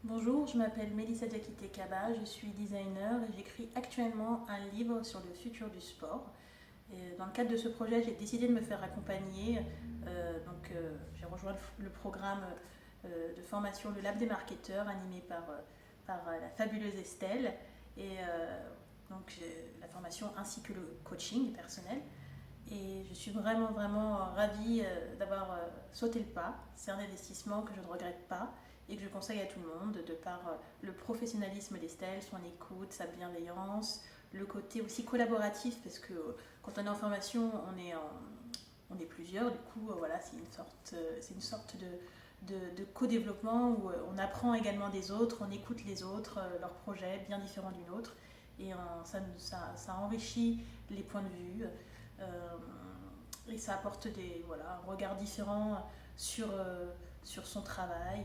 Bonjour, je m'appelle Mélissa Diakité-Kaba, je suis designer et j'écris actuellement un livre sur le futur du sport. Et dans le cadre de ce projet, j'ai décidé de me faire accompagner. J'ai rejoint le programme de formation Le Lab des marketeurs animé par la fabuleuse Estelle. J'ai la formation ainsi que le coaching personnel. Et je suis vraiment ravie d'avoir sauté le pas. C'est un investissement que je ne regrette pas et que je conseille à tout le monde de par le professionnalisme d'Estelle, son écoute, sa bienveillance, le côté aussi collaboratif parce que quand on est en formation, on est plusieurs. Du coup, voilà, c'est une sorte de co-développement où on apprend également des autres, on écoute les autres, leurs projets bien différents du nôtre et ça enrichit les points de vue. Euh, et ça apporte un regard différent sur son travail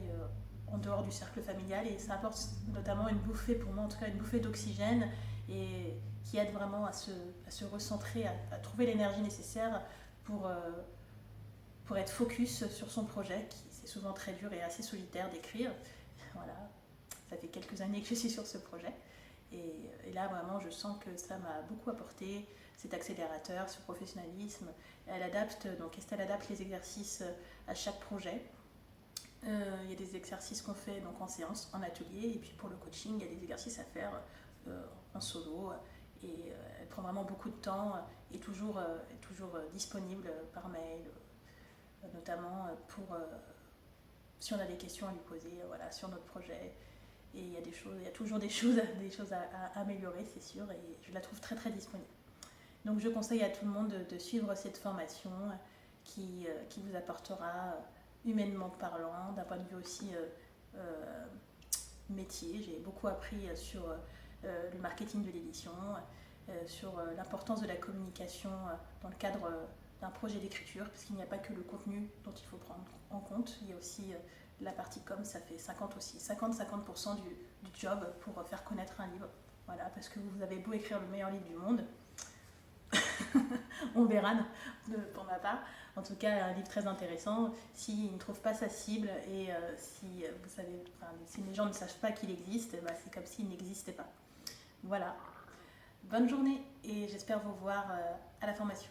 en dehors du cercle familial et ça apporte notamment une bouffée, pour moi en tout cas, une bouffée d'oxygène et qui aide vraiment à se recentrer, à trouver l'énergie nécessaire pour, euh, pour être focus sur son projet, qui c'est souvent très dur et assez solitaire d'écrire. Voilà, ça fait quelques années que je suis sur ce projet. Et là, vraiment, je sens que ça m'a beaucoup apporté, cet accélérateur, ce professionnalisme. Estelle adapte les exercices à chaque projet. Il y a des exercices qu'on fait donc en séance, en atelier, et puis pour le coaching, il y a des exercices à faire en solo. Elle prend vraiment beaucoup de temps et toujours disponible par mail, notamment pour si on a des questions à lui poser voilà, sur notre projet. Et il y a toujours des choses à améliorer, c'est sûr, et je la trouve très disponible. Donc je conseille à tout le monde de suivre cette formation qui vous apportera, humainement parlant, d'un point de vue aussi métier. J'ai beaucoup appris sur le marketing de l'édition, sur l'importance de la communication dans le cadre d'un projet d'écriture, parce qu'il n'y a pas que le contenu dont il faut prendre en compte, il y a aussi la partie com, ça fait 50% du job pour faire connaître un livre. Voilà, parce que vous avez beau écrire le meilleur livre du monde, on verra pour ma part. En tout cas, un livre très intéressant. S'il ne trouve pas sa cible et si vous savez, enfin, si les gens ne savent pas qu'il existe, bah, c'est comme s'il n'existait pas. Voilà. Bonne journée et j'espère vous voir à la formation.